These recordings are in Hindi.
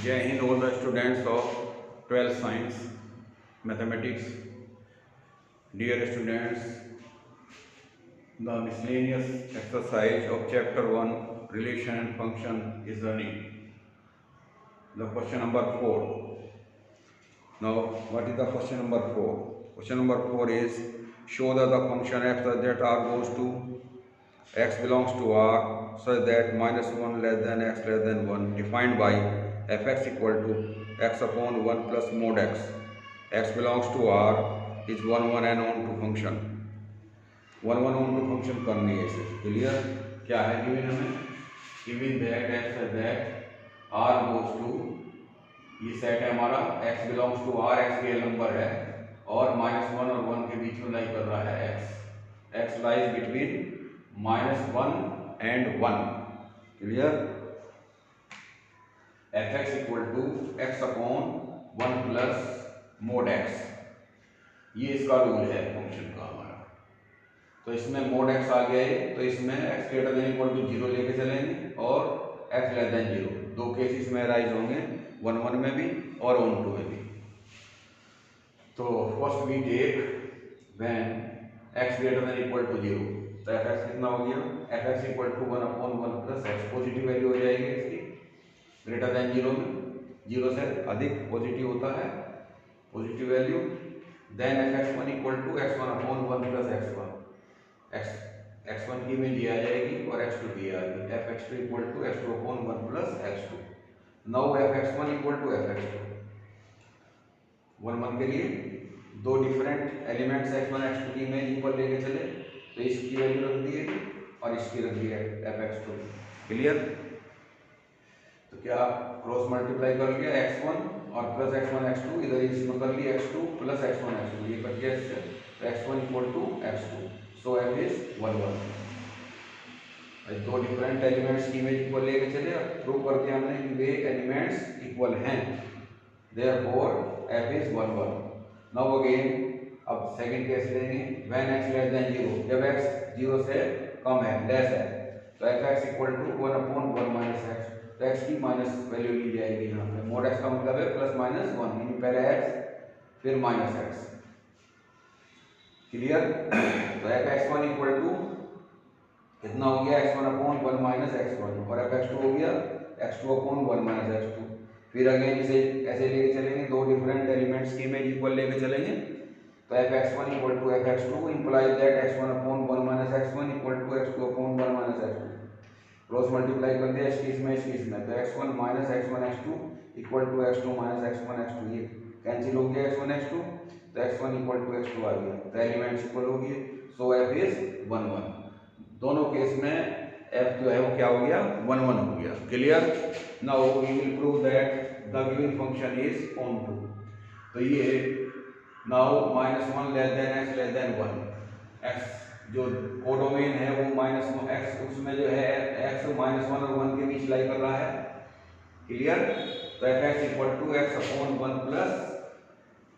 Jai Hind, all the students of 12th Science Mathematics. Dear students, the miscellaneous exercise of Chapter 1 Relation and Function is running. The question number 4. Now, what is the question number 4? Question number 4 is show that the function f such that r goes to x belongs to r such that -1 less than x less than 1 defined by fx equal to x upon 1 plus mod x belongs to r is 1 1 and on to function 1 1 on to function करनी है इसे क्लियर क्या है गिवन हमें given that f such that r goes to ये सेट है हमारा x belongs to r x real number है और -1 और 1 के बीच में लाई कर रहा है x lies between -1 and 1 clear fx equal to x upon 1 plus mod x ये इसका रूल है फंक्शन का हमारा। तो इसमें मोड x आ गया है तो इसमें x greater than equal to 0 लेके चलेंगे और x लेस देन 0 दो केसेस में राइज होंगे 1 1 में भी और on 2 में भी। तो first we take when x greater than equal to 0 तो fx कितना हो गया fx equal to 1 upon 1 plus x positive value हो जाएगी इसकी ग्रेटर देन 0 में 0 से अधिक पॉजिटिव होता है positive value then fx1 equal to x1 upon 1 plus x1 x1 की इमेज ये आ जाएगी और x2 की आ जाएगी fx2 equal to x2 upon 1 plus x2 now fx1 equal to fx2 1 1 के लिए दो डिफरेंट एलिमेंट्स x1 x2 की इमेज इक्वल लेके चले तो इसकी वैल्यू रख दी है और इसकी रख दी है fx2 क्लियर। तो क्या क्रॉस मल्टीप्लाई कर लिया x1 और प्लस x1 x2 इधर इसमें कर लिया x2 प्लस x1 x2 ये कट गया इससे तो x1 equal to x2 so f is 1 1 दो डिफरेंट एलिमेंट्स की इमेज इक्वल लेके चले और प्रूव कर दिया हमने कि वे एलिमेंट्स इक्वल हैं therefore f is 1 1। Now again अब सेकंड केस लेंगे व्हेन x लेस देन 0 जब x 0 से कम है लेस है तो fx equal to 1 upon 1 minus x तो x की माइनस वैल्यू ली जाएगी यहाँ पे मोड x का मतलब है प्लस माइनस 1 यानी पहले x फिर माइनस x क्लियर। तो fx1 इक्वल टू कितना हो गया x1 अपॉन 1 माइनस x1 और fx2 हो गया x2 अपॉन 1 माइनस x2 फिर अगेन इसे ऐसे लेके चलेंगे दो डिफरेंट एलिमेंट्स की इमेज इक्वल लेके चलेंगे तो fx1 equal to fx2 implies that x1 upon 1 minus x1 equal to x2 upon 1 minus x2 cross multiply कर दिया इसकी इसमें तो x1 minus x1 x2 equal to x2 minus x1 x2 ये कैंसिल हो गया x1 x2 तो x1 इक्वल टू x2 आ गया तो एलिमेंट्स इक्वल हो गए सो f इज 1 1 दोनों केस में f जो है वो क्या हो गया 1 1 हो गया clear. Now we will prove that the given function is onto तो ये नाउ -1 less than x less than 1 x जो कोडोमेन है वो -x उसमें जो है x -1 और 1 के बीच लाई कर रहा है क्लियर। तो fx equal to x upon 1 plus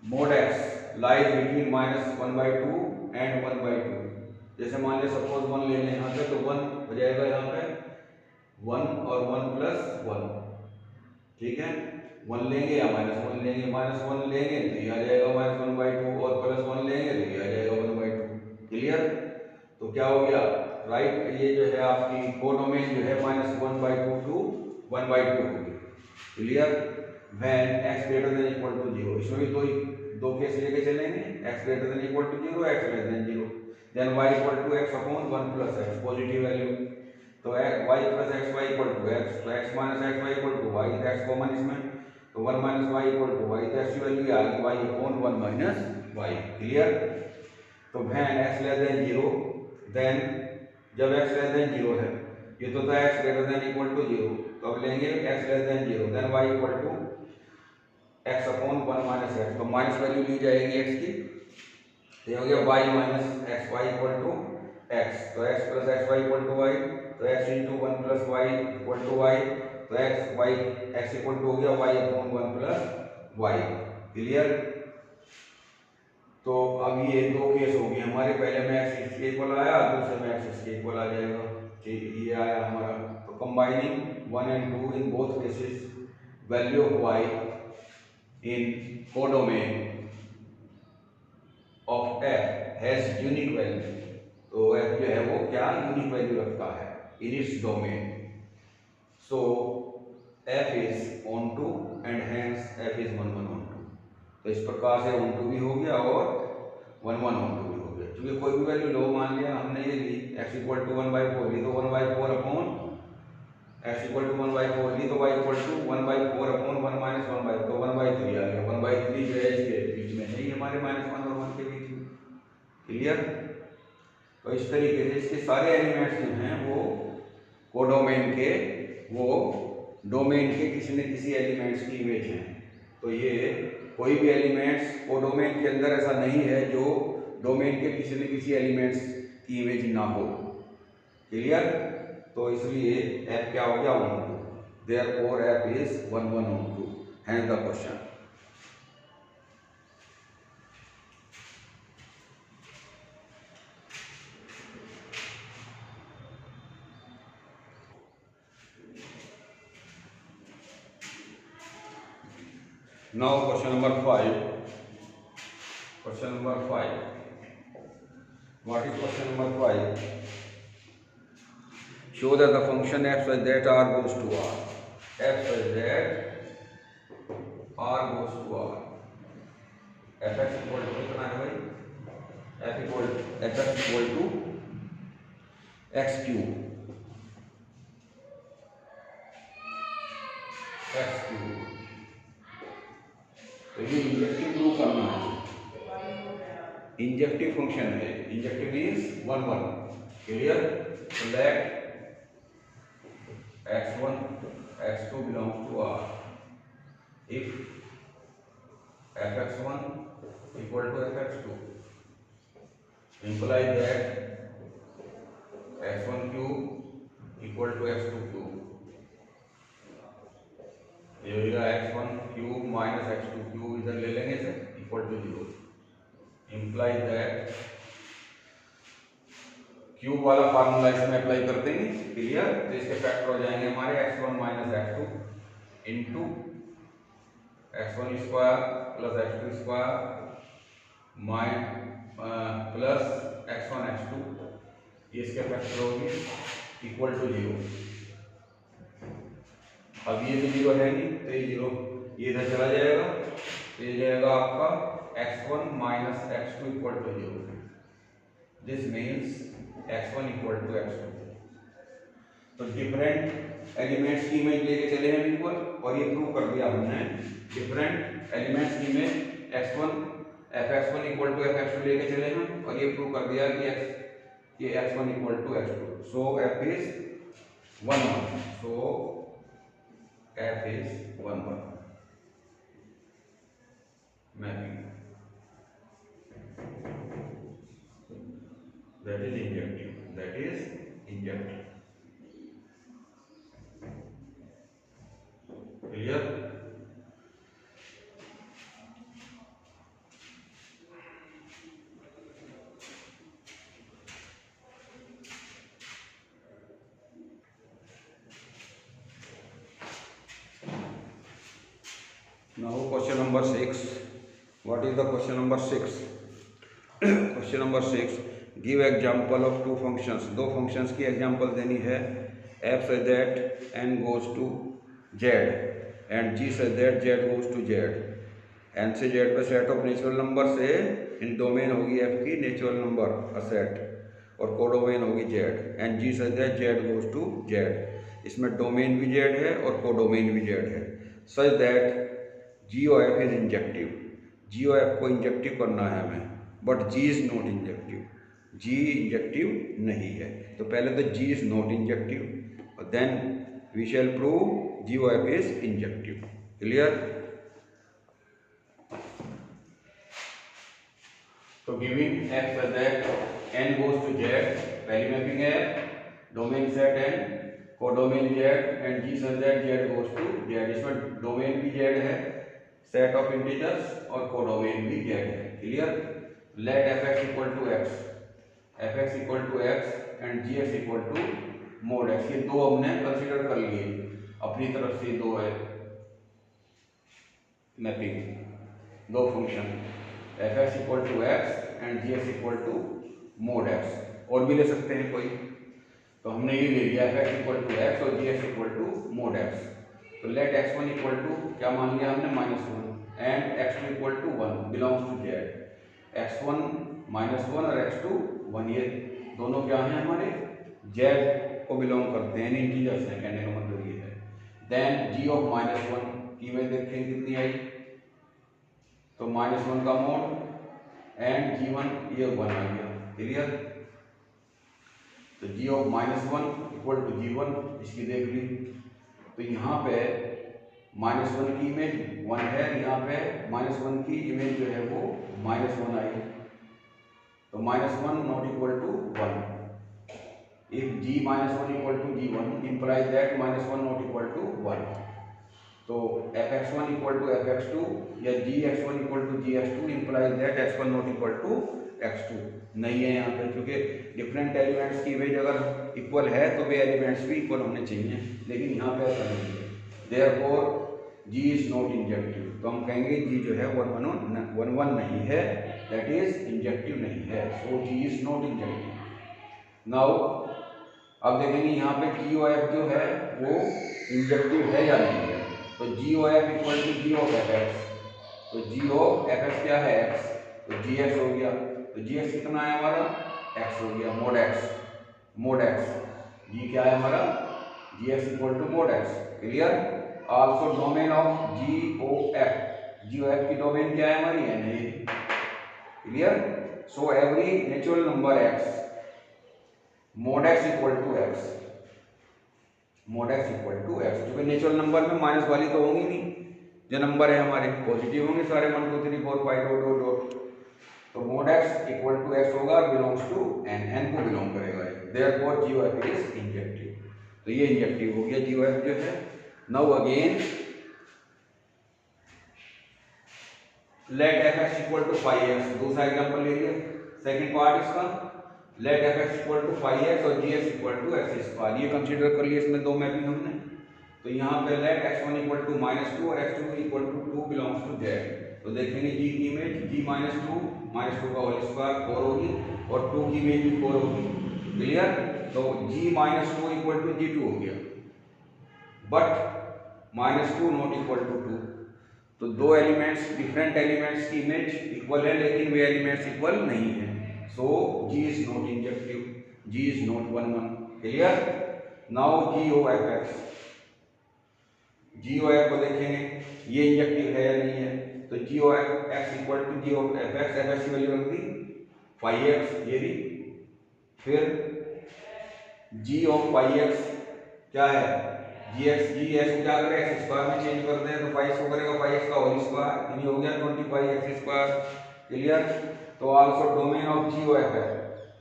mod x lies between -1/2 and 1/2 जैसे मान लिया सपोज 1 ले लें यहाँ पे तो 1 हो जाएगा यहाँ पे 1 और 1 प्लस 1 ठीक है 1 लेंगे या -1 लेंगे -1 लेंगे तो ये आ जाएगा -1/2 और +1 लेंगे तो ये आ जाएगा 1/2 क्लियर। तो क्या हो गया राइट ये जो है आपकी कोडोमेन जो है -1/2 टू 1/2 होगी clear when x greater than equal to 0 इसमें भी दो केस लेके चलेंगे x greater than equal to 0 x less than 0 then y equal to x upon 1 plus x positive value तो y plus xy equal to x तो x minus xy equal to y तो x कॉमन इसमें तो 1 minus y equal to y तो x की वैल्यू आ गई y upon 1 minus y clear. तो when x less than 0 then जब x लेस देन 0 है ये तो था x greater than equal to 0 तो अब लेंगे x less than 0 then y equal to x upon 1 minus x तो माइनस वैल्यू ली जाएगी x की तो ये हो गया y माइनस xy इक्वल टू x तो x plus xy equal to y तो x into 1 plus y equal to y तो x इक्वल टू हो गया y upon 1 plus y clear. तो अब ये दो केस हो गए हमारे पहले में x इसके इक्वल आया दूसरे में x इसके इक्वल आ जाएगा ठीक ये आया हमारा। तो combining 1 and 2 in both cases value of y in codomain of f has unique value, तो f जो है वो क्या यूनिक वैल्यू रखता है in its domain. So f is onto and hence f is 1 1 onto. तो इस प्रकार से ऑन टू भी हो गया और 1 1 ऑन टू भी हो गया। क्योंकि कोई भी वैल्यू लो मान लिया हमने, ये ली x इक्वल टू 1/4 ली, तो 1/4 अपॉन x इक्वल टू 1/4 ली, तो y equal to 1/4 upon 1 minus 1/4, तो 1/3 आ गया। 1/3 जो है इसके बीच में नहीं, हमारे -1 और 1 के बीच में। क्लियर? तो इस तरीके से इसके सारे एलिमेंट्स जो हैं वो कोडोमेन के, वो डोमेन के किसी न किसी एलिमेंट्स की इमेज हैं। तो ये कोई भी एलिमेंट्स कोडोमेन के अंदर ऐसा नहीं है जो डोमेन के किसी न किसी एलिमेंट्स की इमेज ना हो। क्लियर? तो इसलिए f क्या हो गया onto, therefore f is 1 1 onto, hence the question. Now question number 5. Question number 5. What is question number 5? Show that the function f such that r goes to r. F such that r goes to r. fx equal to कितना है भाई? fx equal to x cube. x cube. तो ये इंजेक्टिव प्रूव करना है, इंजेक्टिव फंक्शन है, इंजेक्टिव मीन्स 1 1। क्लियर? तो late x1 x2 belongs to r if fx1 equal to fx2 imply that x1 cube equal to x2 cube, ये होगा x1 cube minus x2 cube, इधर ले लेंगे इसे, equal to 0। Imply that cube वाला फार्मूला इसमें अप्लाई कर देंगे। क्लियर? तो इसके फैक्टर हो जाएंगे हमारे x1 minus x2 into x1 square plus x2 square plus x1 x2, ये इसके फैक्टर होगी इक्वल टू 0। अब ये तो 0 है नहीं, तो ये 0 ये इधर चला जाएगा, तो ये जाएगा आपका x1 minus x2 equal to 0। This means x1 equal to x2। तो डिफरेंट एलिमेंट्स की इमेज लेके चले हैं इक्वल, और ये प्रूव कर दिया हमने। डिफरेंट एलिमेंट्स की image x1 fx1 equal to fx2 लेके चले हैं, और ये प्रूव कर दिया कि x1 equal to x2। So f is 1 1। So f is 1 1 mapping, that is injective, that is injective। clear? Now question number 6. What is the question number 6? Question number 6. Give example of two functions. दो functions की example देनी है। f such that n goes to z and g such that z goes to z। n से z पे सेट ऑफ नेचुरल नंबर से इन डोमेन होगी f की नेचुरल नंबर का सेट, और कोडोमेन होगी z, and g such that z goes to z। इसमें डोमेन भी z है और कोडोमेन भी z है। Such that G O F is injective, G O F को इंजेक्टिव करना है हमें, but G is not injective, G injective नहीं है। तो पहले तो जी इज नॉट इंजेक्टिव, और then we shall prove G O F is injective. Clear? तो giving F that N goes to Z, पहली मैपिंग है domain set N, codomain Z, and G such that Z goes to Z. इसमें डोमेन भी जेड है, सेट ऑफ इंटीजर्स, और कोडोमेन भी जेड है। Clear? Let F X equal to X, F X equal to X and G X equal to mod X. ये दो हमने कंसिडर कर लिए अपनी तरफ से, दो है। मैपिंग दो function F X equal to X and G X equal to mod X, और भी ले सकते हैं कोई, तो हमने ये ले लिया F X equal to X और G X equal to mod X. तो let X one equal to क्या मान लिया हमने -1 and X two equal to 1 belongs to Z. X one -1 और एक्स टू 1 ये दोनों क्या हैं हमारे जेड को बिलोंग करते हैं, इंटीजर्स हैं, कहने का मतलब ये है। देन जी ऑफ -1 की इमेज देखें कितनी आई, तो -1 का मोड एंड g1 ये 1 आ गया, क्लियर। तो g of -1 equal to g1 इसकी देख ली, तो यहाँ पे -1 की इमेज 1 है, यहाँ पे -1 की इमेज जो है वो -1 आई, तो -1 not equal to 1। If g -1 equal to g1 implies that -1 not equal to 1। तो fx1 इक्वल टू fx2 या gx1 equal to gx2 implies that x1 not equal to x2 नहीं है यहाँ पे, क्योंकि डिफरेंट एलिमेंट्स की इमेज अगर इक्वल है तो वे एलिमेंट्स भी इक्वल होने चाहिए, लेकिन यहाँ पे ऐसा नहीं है। Therefore g is not injective, तो हम कहेंगे g जो है 1 नहीं है, दैट इज इंजेक्टिव नहीं है, सो g is not injective. Now अब देखेंगे यहाँ पे जी ओ एफ जो है वो इंजेक्टिव है या नहीं है, तो G O F equal to G of F X, तो जी ओ एफ एक्स क्या है एक्स, तो जी एक्स हो गया, तो जी एक्स कितना है हमारा एक्स हो गया, मोड एक्स जी क्या है हमारा G X equal to mod X, clear. Also domain of G O F की डोमेन क्या है हमारी एन है, clear. So every natural number X mod X equal to X, क्योंकि नेचुरल नंबर में माइनस वाली तो होंगी नहीं, जो नंबर है हमारे पॉजिटिव होंगे सारे 1 2 3 4 5 डॉट डॉट, तो mod X equal to X होगा, बिलोंग्स टू एन को बिलोंग करेगा, therefore G O F is injective, तो ये इंजेक्टिव हो गया जी ओ एफ जो है। Now again let F X equal to 5x, दूसरा एग्जांपल ले लिया, सेकंड पार्ट इसका, let F X equal to 5x और G X equal to X square, ये कंसीडर कर लिया इसमें दो मैपिंग हमने। तो यहाँ पे लेट x1 इक्वल टू -2 और x2 equal to 2 belongs to Z, तो देखेंगे g की इमेज g -2 का होल स्क्वायर 4 होगी और 2 की इमेज भी 4 होगी, क्लियर। तो g -2 इक्वल टू g2 हो गया, बट -2 नॉट इक्वल टू 2, तो दो एलिमेंट्स डिफरेंट एलिमेंट्स की इमेज इक्वल है लेकिन वे एलिमेंट्स इक्वल नहीं है, so g is not injective, g is not 1 clear। now g o f x, g o f को देखेंगे ये इंजेक्टिव है या नहीं है, तो g o f x equal to g of f x, f x की वैल्यू रख दी 5x ये भी, फिर g of 5x क्या है g x को क्या करें x स्क्वायर में चेंज कर दें, तो 5x को करेगा 5x का होल स्क्वायर, यानी हो गया 25x स्क्वायर, क्लियर। तो also domain of G O F है,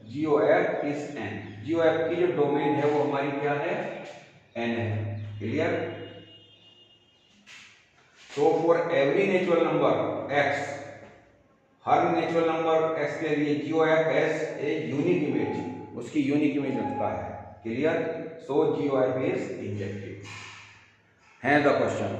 G O F is N, G O F की जो डोमेन है वो हमारी क्या है एन है, clear. So for every natural number X, हर नेचुरल नंबर एक्स के लिए G O F has a unique image, उसकी यूनिक इमेज रखता है, clear. So G O F is injective है द क्वेश्चन।